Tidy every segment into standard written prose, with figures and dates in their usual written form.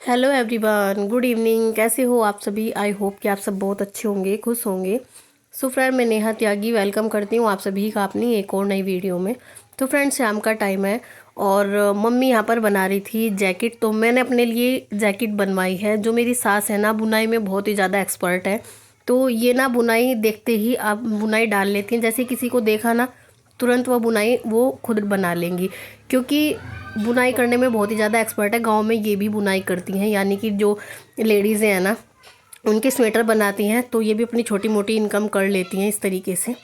Hello everyone, good evening. कैसे हो आप सभी? आई होप कि आप सब बहुत अच्छे होंगे, खुश होंगे। सो फ्रेंड, मैं नेहा त्यागी वेलकम करती हूँ आप सभी का अपनी एक और नई वीडियो में। तो फ्रेंड, शाम का टाइम है और मम्मी यहाँ पर बना रही थी जैकेट। तो मैंने अपने लिए जैकेट बनवाई है। जो मेरी सास है ना, बुनाई में बहुत ही ज़्यादा एक्सपर्ट है। तो ये ना बुनाई देखते ही आप बुनाई डाल लेती हैं। जैसे किसी को देखा ना, तुरंत वह बुनाई वो खुद बना लेंगी, क्योंकि बुनाई करने में बहुत ही ज़्यादा एक्सपर्ट है। गांव में ये भी बुनाई करती हैं, यानी कि जो लेडीज़ हैं ना, उनके स्वेटर बनाती हैं, तो ये भी अपनी छोटी मोटी इनकम कर लेती हैं इस तरीके से।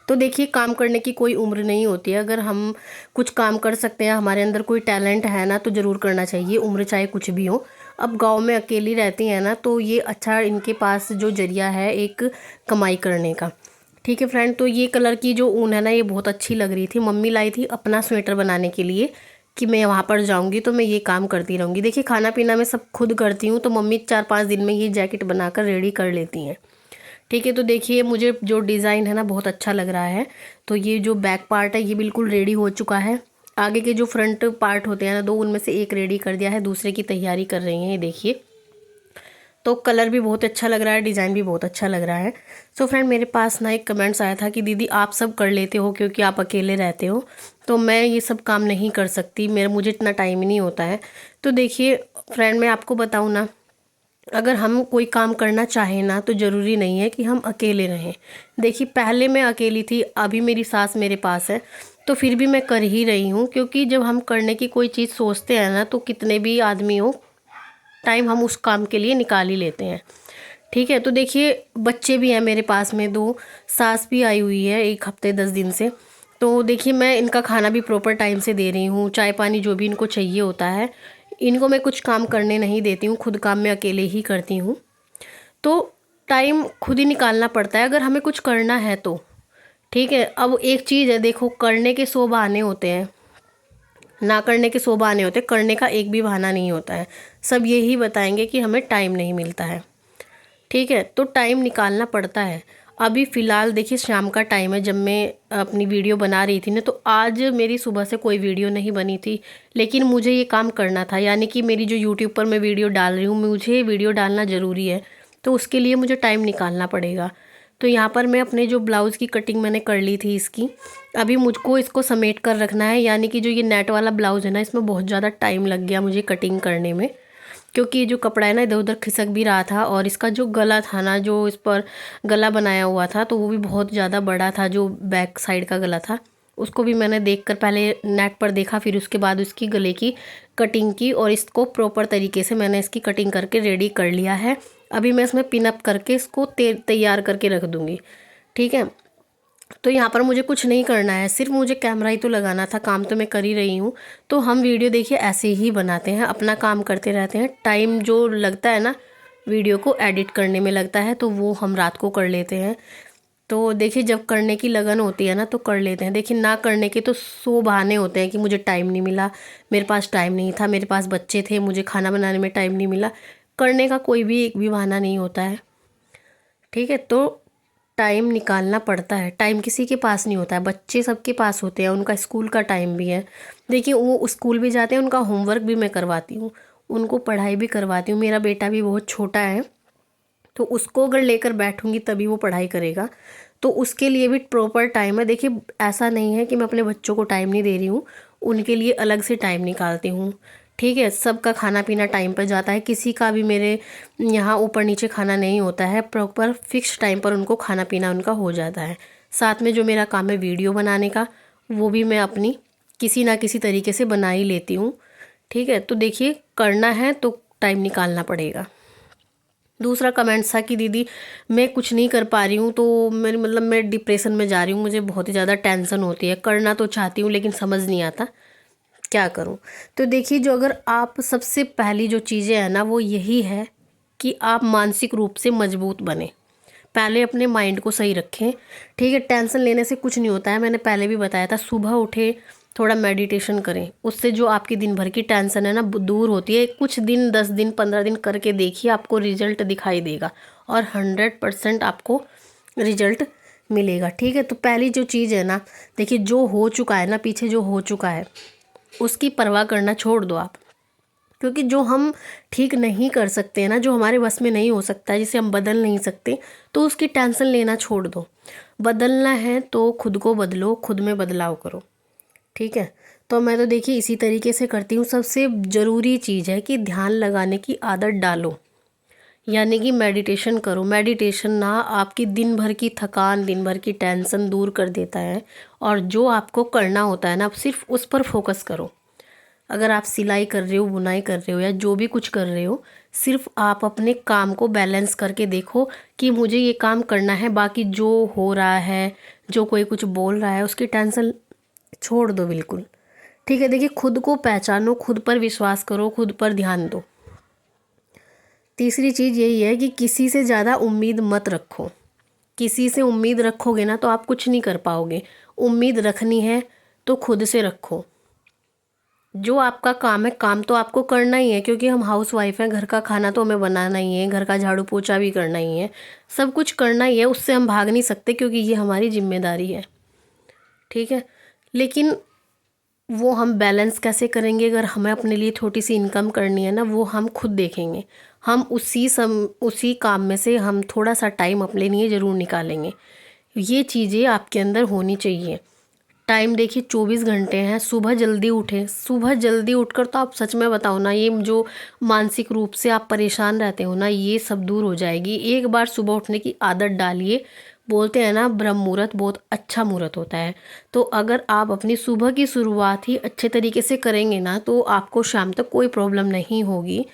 तो देखिए, काम करने की कोई उम्र नहीं होती है। अगर हम कुछ काम कर सकते हैं, हमारे अंदर कोई टैलेंट है ना, तो ज़रूर करना चाहिए, उम्र चाहे कुछ भी हो। अब गांव में अकेली रहती हैं ना, तो ये अच्छा इनके पास जो जरिया है एक कमाई करने का। ठीक है फ्रेंड, तो ये कलर की जो ऊन है ना, ये बहुत अच्छी लग रही थी। मम्मी लाई थी अपना स्वेटर बनाने के लिए कि मैं वहाँ पर जाऊँगी तो मैं ये काम करती रहूँगी। देखिए, खाना पीना मैं सब खुद करती हूँ, तो मम्मी 4-5 दिन में ये जैकेट बनाकर रेडी कर लेती हैं। ठीक है, तो देखिए, मुझे जो डिज़ाइन है ना बहुत अच्छा लग रहा है। तो ये जो बैक पार्ट है ये बिल्कुल रेडी हो चुका है। आगे के जो फ्रंट पार्ट होते हैं ना, दो, उनमें से एक रेडी कर दिया है, दूसरे की तैयारी कर रही हैं ये देखिए। तो कलर भी बहुत अच्छा लग रहा है, डिज़ाइन भी बहुत अच्छा लग रहा है। सो फ्रेंड, मेरे पास ना एक कमेंट्स आया था कि दीदी आप सब कर लेते हो क्योंकि आप अकेले रहते हो, तो मैं ये सब काम नहीं कर सकती, मुझे इतना टाइम ही नहीं होता है। तो देखिए फ्रेंड, मैं आपको बताऊँ ना, अगर हम कोई काम करना चाहें ना, तो ज़रूरी नहीं है कि हम अकेले रहें। देखिए, पहले मैं अकेली थी, अभी मेरी सास मेरे पास है, तो फिर भी मैं कर ही रही हूँ। क्योंकि जब हम करने की कोई चीज़ सोचते हैं ना, तो कितने भी आदमी हो, टाइम हम उस काम के लिए निकाल ही लेते हैं। ठीक है, तो देखिए, बच्चे भी हैं मेरे पास में दो, सास भी आई हुई है 1 हफ्ते 10 दिन से। तो देखिए, मैं इनका खाना भी प्रॉपर टाइम से दे रही हूँ, चाय पानी जो भी इनको चाहिए होता है। इनको मैं कुछ काम करने नहीं देती हूँ, खुद काम मैं अकेले ही करती हूँ। तो टाइम खुद ही निकालना पड़ता है अगर हमें कुछ करना है तो। ठीक है, अब एक चीज़ है, देखो, करने के 100 बहाने होते हैं, ना करने के 100 बहाने होते हैं, करने का एक भी बहाना नहीं होता है। सब यही बताएंगे कि हमें टाइम नहीं मिलता है। ठीक है, तो टाइम निकालना पड़ता है। अभी फ़िलहाल देखिए, शाम का टाइम है, जब मैं अपनी वीडियो बना रही थी ना, तो आज मेरी सुबह से कोई वीडियो नहीं बनी थी, लेकिन मुझे ये काम करना था। यानी कि मेरी जो यूट्यूब पर मैं वीडियो डाल रही हूँ, मुझे वीडियो डालना ज़रूरी है, तो उसके लिए मुझे टाइम निकालना पड़ेगा। तो यहाँ पर मैं अपने जो ब्लाउज़ की कटिंग मैंने कर ली थी इसकी, अभी मुझको इसको समेट कर रखना है। यानी कि जो ये नेट वाला ब्लाउज़ है ना, इसमें बहुत ज़्यादा टाइम लग गया मुझे कटिंग करने में, क्योंकि ये जो कपड़ा है ना, इधर उधर खिसक भी रहा था। और इसका जो गला था ना, जो इस पर गला बनाया हुआ था, तो वो भी बहुत ज़्यादा बड़ा था। जो बैक साइड का गला था, उसको भी मैंने देखकर पहले नेट पर देखा, फिर उसके बाद उसकी गले की कटिंग की, और इसको प्रॉपर तरीके से मैंने इसकी कटिंग करके रेडी कर लिया है। अभी मैं इसमें पिन अप करके इसको तैयार करके रख दूँगी। ठीक है, तो यहाँ पर मुझे कुछ नहीं करना है, सिर्फ मुझे कैमरा ही तो लगाना था, काम तो मैं कर ही रही हूँ। तो हम वीडियो देखिए ऐसे ही बनाते हैं, अपना काम करते रहते हैं। टाइम जो लगता है ना वीडियो को एडिट करने में लगता है, तो वो हम रात को कर लेते हैं। तो देखिए, जब करने की लगन होती है ना, तो कर लेते हैं। देखिए, ना करने के तो 100 बहाने होते हैं कि मुझे टाइम नहीं मिला, मेरे पास टाइम नहीं था, मेरे पास बच्चे थे, मुझे खाना बनाने में टाइम नहीं मिला। करने का कोई भी एक भी बहाना नहीं होता है। ठीक है, तो टाइम निकालना पड़ता है। टाइम किसी के पास नहीं होता है, बच्चे सबके पास होते हैं, उनका स्कूल का टाइम भी है। देखिए, वो स्कूल भी जाते हैं, उनका होमवर्क भी मैं करवाती हूँ, उनको पढ़ाई भी करवाती हूँ। मेरा बेटा भी बहुत छोटा है, तो उसको अगर लेकर बैठूंगी तभी वो पढ़ाई करेगा, तो उसके लिए भी प्रॉपर टाइम है। देखिए, ऐसा नहीं है कि मैं अपने बच्चों को टाइम नहीं दे रही हूँ, उनके लिए अलग से टाइम निकालती हूँ। ठीक है, सबका खाना पीना टाइम पर जाता है, किसी का भी मेरे यहाँ ऊपर नीचे खाना नहीं होता है, प्रॉपर फिक्स टाइम पर उनको खाना पीना उनका हो जाता है। साथ में जो मेरा काम है वीडियो बनाने का, वो भी मैं अपनी किसी ना किसी तरीके से बना ही लेती हूँ। ठीक है, तो देखिए, करना है तो टाइम निकालना पड़ेगा। दूसरा कमेंट था कि दीदी मैं कुछ नहीं कर पा रही हूँ, तो मेरी मतलब मैं डिप्रेशन में जा रही हूँ, मुझे बहुत ही ज़्यादा टेंशन होती है, करना तो चाहती हूँ लेकिन समझ नहीं आता क्या करूँ। तो देखिए, जो अगर आप सबसे पहली जो चीज़ें हैं ना, वो यही है कि आप मानसिक रूप से मजबूत बने। पहले अपने माइंड को सही रखें। ठीक है, टेंशन लेने से कुछ नहीं होता है, मैंने पहले भी बताया था। सुबह उठे, थोड़ा मेडिटेशन करें, उससे जो आपकी दिन भर की टेंशन है ना दूर होती है। कुछ दिन, 10 दिन, 15 दिन करके देखिए, आपको रिजल्ट दिखाई देगा, और 100% आपको रिजल्ट मिलेगा। ठीक है, तो पहली जो चीज़ है ना, देखिए, जो हो चुका है ना, पीछे जो हो चुका है उसकी परवाह करना छोड़ दो आप, क्योंकि जो हम ठीक नहीं कर सकते हैं ना, जो हमारे बस में नहीं हो सकता है, जिसे हम बदल नहीं सकते, तो उसकी टेंशन लेना छोड़ दो। बदलना है तो खुद को बदलो, खुद में बदलाव करो। ठीक है। तो मैं तो देखिए इसी तरीके से करती हूँ। सबसे ज़रूरी चीज़ है कि ध्यान लगाने की आदत डालो, यानी कि मेडिटेशन करो। मेडिटेशन ना आपकी दिन भर की थकान, दिन भर की टेंशन दूर कर देता है। और जो आपको करना होता है ना, आप सिर्फ उस पर फोकस करो। अगर आप सिलाई कर रहे हो, बुनाई कर रहे हो, या जो भी कुछ कर रहे हो, सिर्फ आप अपने काम को बैलेंस करके देखो कि मुझे ये काम करना है, बाकी जो हो रहा है, जो कोई कुछ बोल रहा है, उसकी टेंशन छोड़ दो बिल्कुल। ठीक है। देखिए, खुद को पहचानो, खुद पर विश्वास करो, खुद पर ध्यान दो। तीसरी चीज़ यही है कि किसी से ज़्यादा उम्मीद मत रखो। किसी से उम्मीद रखोगे ना तो आप कुछ नहीं कर पाओगे। उम्मीद रखनी है तो खुद से रखो। जो आपका काम है, काम तो आपको करना ही है, क्योंकि हम हाउस वाइफ हैं। घर का खाना तो हमें बनाना ही है, घर का झाड़ू पोछा भी करना ही है, सब कुछ करना ही है। उससे हम भाग नहीं सकते, क्योंकि ये हमारी जिम्मेदारी है। ठीक है। लेकिन वो हम बैलेंस कैसे करेंगे? अगर हमें अपने लिए छोटी सी इनकम करनी है ना, वो हम खुद देखेंगे। हम उसी काम में से हम थोड़ा सा टाइम अपने लिए ज़रूर निकालेंगे। ये चीज़ें आपके अंदर होनी चाहिए। टाइम देखिए 24 घंटे हैं। सुबह जल्दी उठें। सुबह जल्दी उठकर तो आप सच में बताओ ना, ये जो मानसिक रूप से आप परेशान रहते हो ना, ये सब दूर हो जाएगी। एक बार सुबह उठने की आदत डालिए। बोलते हैं ना, ब्रह्म मुहूर्त बहुत अच्छा मुहूर्त होता है। तो अगर आप अपनी सुबह की शुरुआत ही अच्छे तरीके से करेंगे ना, तो आपको शाम तक कोई प्रॉब्लम नहीं होगी।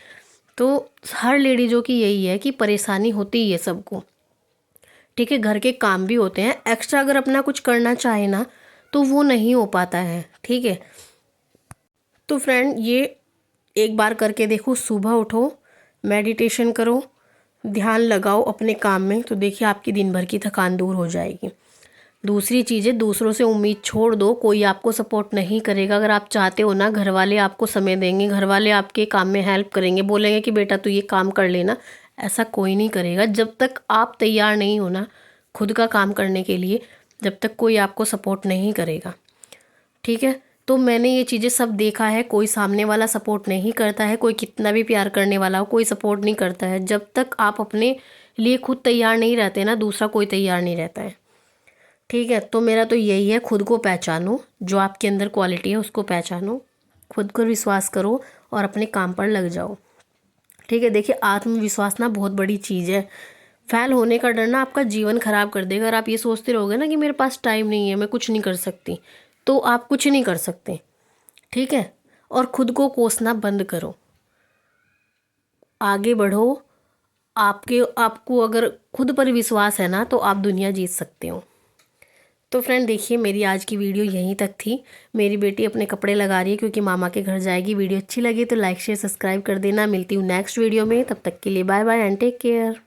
तो हर लेडीज़ों की यही है कि परेशानी होती ही है सबको। ठीक है। घर के काम भी होते हैं, एक्स्ट्रा अगर अपना कुछ करना चाहे ना, तो वो नहीं हो पाता है। ठीक है। तो फ्रेंड, ये एक बार करके देखो। सुबह उठो, मेडिटेशन करो, ध्यान लगाओ अपने काम में, तो देखिए आपकी दिन भर की थकान दूर हो जाएगी। दूसरी चीज़ है, दूसरों से उम्मीद छोड़ दो। कोई आपको सपोर्ट नहीं करेगा। अगर आप चाहते हो ना, घर वाले आपको समय देंगे, घर वाले आपके काम में हेल्प करेंगे, बोलेंगे कि बेटा तू ये काम कर लेना, ऐसा कोई नहीं करेगा। जब तक आप तैयार नहीं हो ना खुद का काम करने के लिए, जब तक कोई आपको सपोर्ट नहीं करेगा। ठीक है। तो मैंने ये चीज़ें सब देखा है। कोई सामने वाला सपोर्ट नहीं करता है, कोई कितना भी प्यार करने वाला हो, कोई सपोर्ट नहीं करता है। जब तक आप अपने लिए खुद तैयार नहीं रहते ना, दूसरा कोई तैयार नहीं रहता है। ठीक है। तो मेरा तो यही है, खुद को पहचानो, जो आपके अंदर क्वालिटी है उसको पहचानो, खुद को विश्वास करो और अपने काम पर लग जाओ। ठीक है। देखिए, आत्मविश्वास ना बहुत बड़ी चीज़ है। फेल होने का डर ना आपका जीवन खराब कर देगा। अगर आप ये सोचते रहोगे ना कि मेरे पास टाइम नहीं है, मैं कुछ नहीं कर सकती, तो आप कुछ नहीं कर सकते। ठीक है। और खुद को कोसना बंद करो, आगे बढ़ो। आपको अगर खुद पर विश्वास है ना, तो आप दुनिया जीत सकते हो। तो फ्रेंड देखिए, मेरी आज की वीडियो यहीं तक थी। मेरी बेटी अपने कपड़े लगा रही है, क्योंकि मामा के घर जाएगी। वीडियो अच्छी लगी तो लाइक शेयर सब्सक्राइब कर देना। मिलती हूँ नेक्स्ट वीडियो में। तब तक के लिए bye bye and take care.